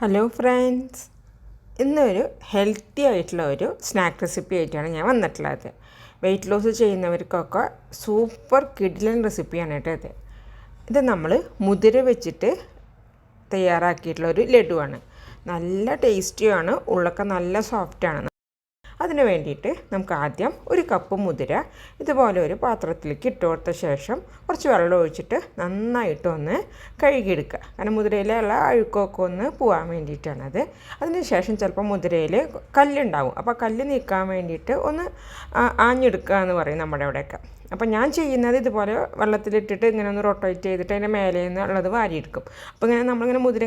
Hello friends, ഇന്നൊരു healthy ആയിട്ടുള്ള ഒരു സ്നാക്ക് റെസിപ്പി ആയിട്ടാണ് ഞാൻ വന്നിട്ടുള്ളത്. വെയിറ്റ് ലോസ് ചെയ്യുന്നവർക്കൊക്കെ സൂപ്പർ കിഡിലൻ റെസിപ്പിയാണ് കേട്ടോ ഇത് നമ്മൾ മുതിര വെച്ചിട്ട് തയ്യാറാക്കിയിട്ടുള്ള ഒരു ലഡുവാണ്. നല്ല ടേസ്റ്റിയാണ്, ഉള്ളൊക്കെ നല്ല സോഫ്റ്റാണ്. അതിന് വേണ്ടിയിട്ട് നമുക്ക് ആദ്യം ഒരു കപ്പ് മുതിര ഇതുപോലെ ഒരു പാത്രത്തിലേക്ക് ഇട്ട് കൊടുത്ത ശേഷം കുറച്ച് വെള്ളം ഒഴിച്ചിട്ട് നന്നായിട്ടൊന്ന് കഴുകിയെടുക്കുക. കാരണം മുതിരയിലുള്ള അഴുക്കൊക്കെ ഒന്ന് പോകാൻ വേണ്ടിയിട്ടാണത്. അതിന് ശേഷം ചിലപ്പോൾ മുതിരയിൽ കല്ലുണ്ടാവും, അപ്പോൾ കല്ല് നീക്കാൻ വേണ്ടിയിട്ട് ഒന്ന് ആഞ്ഞെടുക്കുക എന്ന് പറയും നമ്മുടെ അവിടെയൊക്കെ. അപ്പോൾ ഞാൻ ചെയ്യുന്നത് ഇതുപോലെ വെള്ളത്തിലിട്ടിട്ട് ഇങ്ങനെ ഒന്ന് റൊട്ടേറ്റ് ചെയ്തിട്ട് അതിൻ്റെ മേലെ നിന്നുള്ളത് വാരിയെടുക്കും. അപ്പോൾ ഇങ്ങനെ നമ്മളിങ്ങനെ മുതിര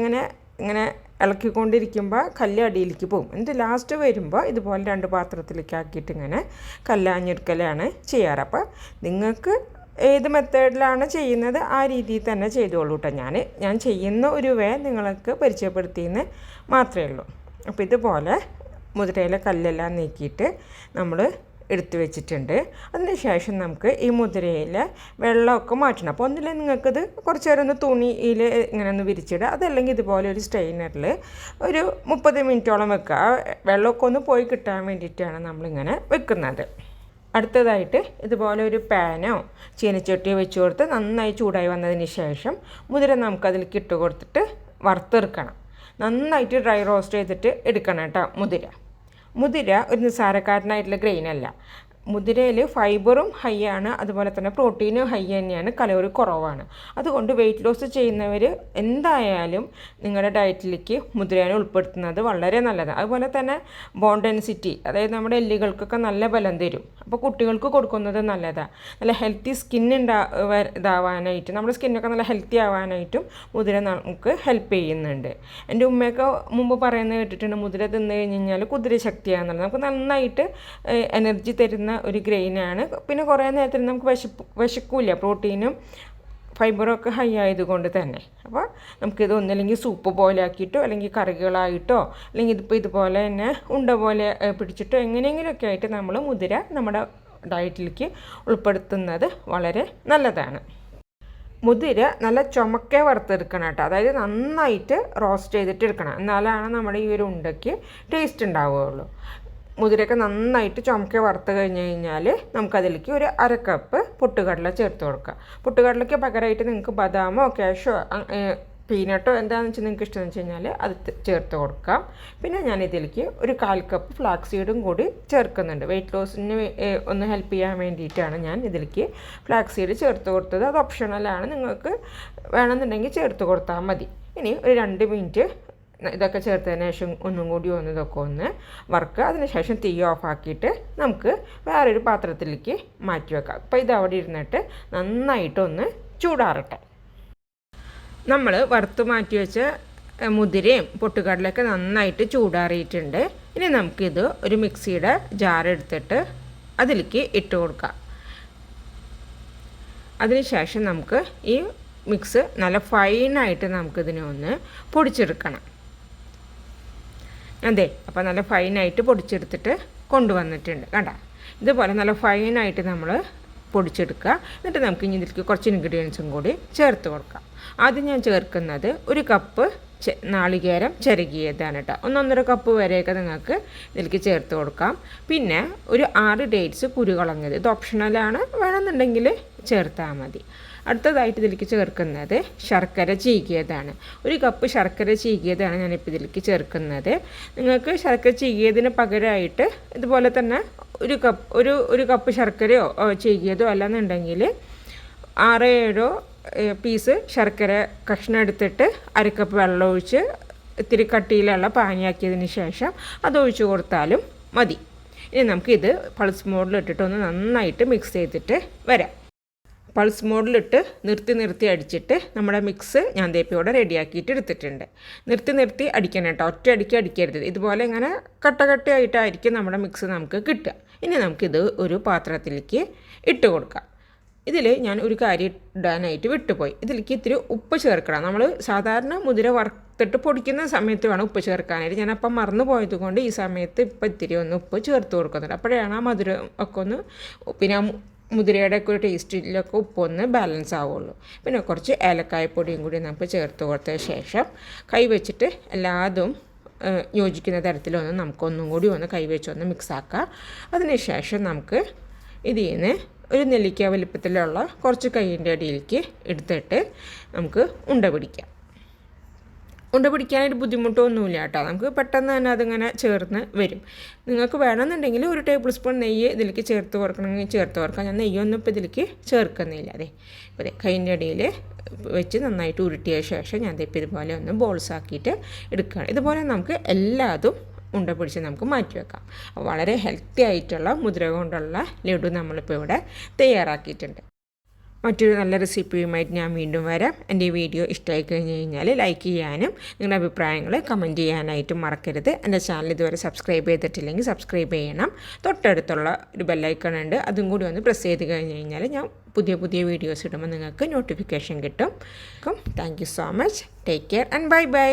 ഇങ്ങനെ ഇളക്കിക്കൊണ്ടിരിക്കുമ്പോൾ കല്ല് അടിയിലേക്ക് പോകും. എന്നിട്ട് ലാസ്റ്റ് വരുമ്പോൾ ഇതുപോലെ രണ്ട് പാത്രത്തിലേക്ക് ആക്കിയിട്ട് ഇങ്ങനെ കല്ലാഞ്ഞെടുക്കലാണ് ചെയ്യാറ്. അപ്പോൾ നിങ്ങൾക്ക് ഏത് മെത്തേഡിലാണ് ചെയ്യുന്നത് ആ രീതിയിൽ തന്നെ ചെയ്തോളൂ കേട്ടോ. ഞാൻ ചെയ്യുന്ന ഒരു വേ നിങ്ങൾക്ക് പരിചയപ്പെടുത്തിയെന്ന് മാത്രമേ ഉള്ളൂ. അപ്പോൾ ഇതുപോലെ മുതിരയിലെ കല്ലെല്ലാം നീക്കിയിട്ട് നമ്മൾ എടുത്ത് വെച്ചിട്ടുണ്ട്. അതിന് ശേഷം നമുക്ക് ഈ മുതിരയിലെ വെള്ളമൊക്കെ മാറ്റണം. അപ്പോൾ ഒന്നില്ല നിങ്ങൾക്കത് കുറച്ച് നേരം ഒന്ന് തുണിയിൽ ഇങ്ങനെ ഒന്ന് വിരിച്ചിടുക, അതല്ലെങ്കിൽ ഇതുപോലെ ഒരു സ്ട്രെയിനറിൽ ഒരു 30 മിനിറ്റോളം വെക്കുക. വെള്ളമൊക്കെ ഒന്ന് പോയി കിട്ടാൻ വേണ്ടിയിട്ടാണ് നമ്മളിങ്ങനെ വെക്കുന്നത്. അടുത്തതായിട്ട് ഇതുപോലെ ഒരു പാനോ ചീനച്ചട്ടിയോ വെച്ച് കൊടുത്ത് നന്നായി ചൂടായി വന്നതിന് ശേഷം മുതിര നമുക്കതിലേക്ക് ഇട്ട് കൊടുത്തിട്ട് വറുത്തെടുക്കണം. നന്നായിട്ട് ഡ്രൈ റോസ്റ്റ് ചെയ്തിട്ട് എടുക്കണം കേട്ടോ. മുതിര ഒരു നിസ്സാരക്കാരനായിട്ടുള്ള ഗ്രെയിനല്ല. മുതിരയിൽ ഫൈബറും ഹൈ ആണ്, അതുപോലെ തന്നെ പ്രോട്ടീനും ഹൈ തന്നെയാണ്, കലോറി കുറവാണ്. അതുകൊണ്ട് വെയിറ്റ് ലോസ് ചെയ്യുന്നവർ എന്തായാലും നിങ്ങളുടെ ഡയറ്റിലേക്ക് മുതിരേനെ ഉൾപ്പെടുത്തുന്നത് വളരെ നല്ലതാണ്. അതുപോലെ തന്നെ ബോൺ ഡെൻസിറ്റി, അതായത് നമ്മുടെ എല്ലുകൾക്കൊക്കെ നല്ല ബലം തരും. അപ്പോൾ കുട്ടികൾക്ക് കൊടുക്കുന്നത് നല്ലതാണ്. നല്ല ഹെൽത്തി സ്കിൻ ഇതാവാനായിട്ട്, നമ്മുടെ സ്കിന്നൊക്കെ നല്ല ഹെൽത്തി ആവാനായിട്ടും മുതിര നമുക്ക് ഹെൽപ്പ് ചെയ്യുന്നുണ്ട്. എൻ്റെ ഉമ്മയൊക്കെ മുമ്പ് പറയുന്നത് കേട്ടിട്ടുണ്ട്, മുതിര തിന്നു കഴിഞ്ഞ് കഴിഞ്ഞാൽ കുതിരശക്തിയാണെന്നുള്ളത്. നമുക്ക് നന്നായിട്ട് എനർജി തരുന്ന ഒരു ഗ്രെയിനാണ്. പിന്നെ കുറേ നേരത്തിന് നമുക്ക് വിശക്കില്ല, പ്രോട്ടീനും ഫൈബറും ഒക്കെ ഹൈ ആയതുകൊണ്ട് തന്നെ. അപ്പോൾ നമുക്കിത് ഒന്നല്ലെങ്കിൽ സൂപ്പ് പോലെ ആക്കിയിട്ടോ അല്ലെങ്കിൽ കറികളായിട്ടോ അല്ലെങ്കിൽ ഇതിപ്പോൾ ഇതുപോലെ തന്നെ ഉണ്ട പോലെ പിടിച്ചിട്ടോ എങ്ങനെയെങ്കിലുമൊക്കെ ആയിട്ട് നമ്മൾ മുതിര നമ്മുടെ ഡയറ്റിലേക്ക് ഉൾപ്പെടുത്തുന്നത് വളരെ നല്ലതാണ്. മുതിര നല്ല ചുമക്കെ വറുത്തെടുക്കണം കേട്ടോ. അതായത് നന്നായിട്ട് റോസ്റ്റ് ചെയ്തിട്ട് എടുക്കണം, എന്നാലാണ് നമ്മുടെ ഈ ഒരു ഉണ്ടയ്ക്ക് ടേസ്റ്റ് ഉണ്ടാവുകയുള്ളൂ. മുതിരയൊക്കെ നന്നായിട്ട് ചുമക്കെ വറുത്ത് കഴിഞ്ഞ് കഴിഞ്ഞാൽ നമുക്കതിലേക്ക് ഒരു 1/2 കപ്പ് പൊട്ടുകടല ചേർത്ത് കൊടുക്കുക. പൊട്ടുകടലയ്ക്ക് പകരമായിട്ട് നിങ്ങൾക്ക് ബദാമോ കാഷോ പീനട്ടോ എന്താണെന്ന് വെച്ചാൽ നിങ്ങൾക്ക് ഇഷ്ടമെന്ന് വെച്ച് കഴിഞ്ഞാൽ അത് ചേർത്ത് കൊടുക്കാം. പിന്നെ ഞാൻ ഇതിലേക്ക് ഒരു 1/4 കപ്പ് ഫ്ലാക്സ് സീഡും കൂടി ചേർക്കുന്നുണ്ട്. വെയിറ്റ് ലോസിന് ഒന്ന് ഹെൽപ്പ് ചെയ്യാൻ വേണ്ടിയിട്ടാണ് ഞാൻ ഇതിലേക്ക് ഫ്ലാക്സ് സീഡ് ചേർത്ത് കൊടുത്തത്. അത് ഓപ്ഷണലാണ്, നിങ്ങൾക്ക് വേണമെന്നുണ്ടെങ്കിൽ ചേർത്ത് കൊടുത്താൽ മതി. ഇനി ഒരു 2 മിനിറ്റ് ഇതൊക്കെ ചേർത്തതിന് ശേഷം ഒന്നും കൂടി ഇതൊക്കെ ഒന്ന് വറുക്കുക. അതിന് ശേഷം തീ ഓഫാക്കിയിട്ട് നമുക്ക് വേറൊരു പാത്രത്തിലേക്ക് മാറ്റി വെക്കാം. അപ്പോൾ ഇത് അവിടെ ഇരുന്നിട്ട് നന്നായിട്ടൊന്ന് ചൂടാറട്ടെ. നമ്മൾ വറുത്ത് മാറ്റി വെച്ച മുതിരയും പൊട്ടുകടലൊക്കെ നന്നായിട്ട് ചൂടാറിയിട്ടുണ്ട്. ഇനി നമുക്കിത് ഒരു മിക്സിയുടെ ജാർ എടുത്തിട്ട് അതിലേക്ക് ഇട്ട് കൊടുക്കാം. അതിന് ശേഷം നമുക്ക് ഈ മിക്സ് നല്ല ഫൈനായിട്ട് നമുക്കിതിനെ ഒന്ന് പൊടിച്ചെടുക്കണം. അതെ, അപ്പോൾ നല്ല ഫൈനായിട്ട് പൊടിച്ചെടുത്തിട്ട് കൊണ്ടുവന്നിട്ടുണ്ട്. കണ്ട, ഇതുപോലെ നല്ല ഫൈനായിട്ട് നമ്മൾ പൊടിച്ചെടുക്കുക. എന്നിട്ട് നമുക്ക് ഇനി ഇതിലേക്ക് കുറച്ച് ഇൻഗ്രീഡിയൻസും കൂടി ചേർത്ത് കൊടുക്കാം. ആദ്യം ഞാൻ ചേർക്കുന്നത് 1 കപ്പ് നാളികേരം ചിരകിയതാണ് കേട്ടോ. 1-1.5 കപ്പ് വരെയൊക്കെ നിങ്ങൾക്ക് ഇതിലേക്ക് ചേർത്ത് കൊടുക്കാം. പിന്നെ ഒരു 6 ഡേറ്റ്സ് കുരുകളഞ്ഞത്, ഇത് ഓപ്ഷണലാണ്, വേണമെന്നുണ്ടെങ്കിൽ ചേർത്താൽ മതി. അടുത്തതായിട്ട് ഇതിലേക്ക് ചേർക്കുന്നത് ശർക്കര ചീകിയതാണ്. 1 കപ്പ് ശർക്കര ചീകിയതാണ് ഞാനിപ്പോൾ ഇതിലേക്ക് ചേർക്കുന്നത്. നിങ്ങൾക്ക് ശർക്കര ചീകിയതിന് പകരമായിട്ട് ഇതുപോലെ തന്നെ ഒരു കപ്പ് ശർക്കരയോ ചീകിയതോ അല്ലെന്നുണ്ടെങ്കിൽ 6-7 പീസ് ശർക്കര കഷ്ണം എടുത്തിട്ട് 1/2 കപ്പ് വെള്ളം ഒഴിച്ച് ഇത്തിരി കട്ടിയിലുള്ള പാനിയാക്കിയതിന് ശേഷം അതൊഴിച്ച് കൊടുത്താലും മതി. ഇനി നമുക്കിത് പൾസ് മോഡിലിട്ടിട്ടൊന്ന് നന്നായിട്ട് മിക്സ് ചെയ്തിട്ട് വരാം. പൾസ് മോഡിലിട്ട് നിർത്തി അടിച്ചിട്ട് നമ്മുടെ മിക്സ് ഞാൻ ഇവിടെ റെഡിയാക്കിയിട്ട് എടുത്തിട്ടുണ്ട്. നിർത്തി അടിക്കണം കേട്ടോ, ഒറ്റ അടിക്കരുത്. ഇതുപോലെ ഇങ്ങനെ കട്ടയായിട്ടായിരിക്കും നമ്മുടെ മിക്സ് നമുക്ക് കിട്ടുക. ഇനി നമുക്കിത് ഒരു പാത്രത്തിലേക്ക് ഇട്ട് കൊടുക്കാം. ഇതിൽ ഞാൻ ഒരു കാര്യം ഇടാനായിട്ട് വിട്ടുപോയി. ഇതിലേക്ക് ഇത്തിരി ഉപ്പ് ചേർക്കണം. നമ്മൾ സാധാരണ മുതിര വറുത്തിട്ട് പൊടിക്കുന്ന സമയത്ത് വേണം ഉപ്പ് ചേർക്കാനായിട്ട്. ഞാനപ്പം മറന്നു പോയത് കൊണ്ട് ഈ സമയത്ത് ഇപ്പം ഇത്തിരി ഒന്ന് ഉപ്പ് ചേർത്ത് കൊടുക്കുന്നുണ്ട്. അപ്പോഴാണ് ആ മധുരം ഒക്കെ ഒന്ന്, പിന്നെ മുതിരയുടെ ഒക്കെ ഒരു ടേസ്റ്റിലൊക്കെ ഉപ്പൊന്ന് ബാലൻസ് ആവുള്ളൂ. പിന്നെ കുറച്ച് ഏലക്കായപ്പൊടിയും കൂടി നമുക്ക് ചേർത്ത് കൊടുത്തതിന് ശേഷം കൈ വെച്ചിട്ട് എല്ലാതും യോജിക്കുന്ന തരത്തിലൊന്ന് നമുക്കൊന്നും കൂടി ഒന്ന് കൈ വെച്ചൊന്ന് മിക്സാക്കാം. അതിനുശേഷം നമുക്ക് ഇതിൽ നിന്ന് ഒരു നെല്ലിക്ക വലിപ്പത്തിലുള്ള കുറച്ച് കൈയിൻ്റെ അടിയിലേക്ക് എടുത്തിട്ട് നമുക്ക് ഉണ്ട പിടിക്കാം. ഉണ്ട പിടിക്കാനായിട്ട് ബുദ്ധിമുട്ടൊന്നുമില്ല കേട്ടോ. നമുക്ക് പെട്ടെന്ന് തന്നെ അതിങ്ങനെ ചേർന്ന് വരും. നിങ്ങൾക്ക് വേണമെന്നുണ്ടെങ്കിൽ ഒരു ടേബിൾ സ്പൂൺ നെയ്യ് ഇതിലേക്ക് ചേർത്ത് കൊടുക്കണമെങ്കിൽ ചേർത്ത് കൊടുക്കാം. ഞാൻ നെയ്യൊന്നും ഇപ്പോൾ ഇതിലേക്ക് ചേർക്കുന്നില്ല. ഇപ്പോൾ കൈയിൻ്റെ അടിയിൽ വെച്ച് നന്നായിട്ട് ഉരുട്ടിയ ശേഷം ഞാൻ ഇപ്പോൾ ഇതുപോലെ ഒന്ന് ബോൾസ് ആക്കിയിട്ട് എടുക്കുകയാണ്. ഇതുപോലെ നമുക്ക് എല്ലാതും ഉണ്ട പിടിച്ച് നമുക്ക് മാറ്റി വെക്കാം. വളരെ ഹെൽത്തി ആയിട്ടുള്ള മുതിര കൊണ്ടുള്ള ലഡു നമ്മളിപ്പോൾ ഇവിടെ തയ്യാറാക്കിയിട്ടുണ്ട്. മറ്റൊരു നല്ല റെസിപ്പിയുമായിട്ട് ഞാൻ വീണ്ടും വരാം. എൻ്റെ ഈ വീഡിയോ ഇഷ്ടമായി കഴിഞ്ഞ് കഴിഞ്ഞാൽ ലൈക്ക് ചെയ്യാനും നിങ്ങളുടെ അഭിപ്രായങ്ങൾ കമൻറ്റ് ചെയ്യാനായിട്ടും മറക്കരുത്. എൻ്റെ ചാനൽ ഇതുവരെ സബ്സ്ക്രൈബ് ചെയ്തിട്ടില്ലെങ്കിൽ സബ്സ്ക്രൈബ് ചെയ്യണം. തൊട്ടടുത്തുള്ള ഒരു ബെല്ലൈക്കൺ ഉണ്ട്, അതും കൂടി ഒന്ന് പ്രസ് ചെയ്ത് കഴിഞ്ഞ് കഴിഞ്ഞാൽ ഞാൻ പുതിയ പുതിയ വീഡിയോസ് ഇടുമ്പോൾ നിങ്ങൾക്ക് നോട്ടിഫിക്കേഷൻ കിട്ടും. Thank you so much. Take care and bye bye.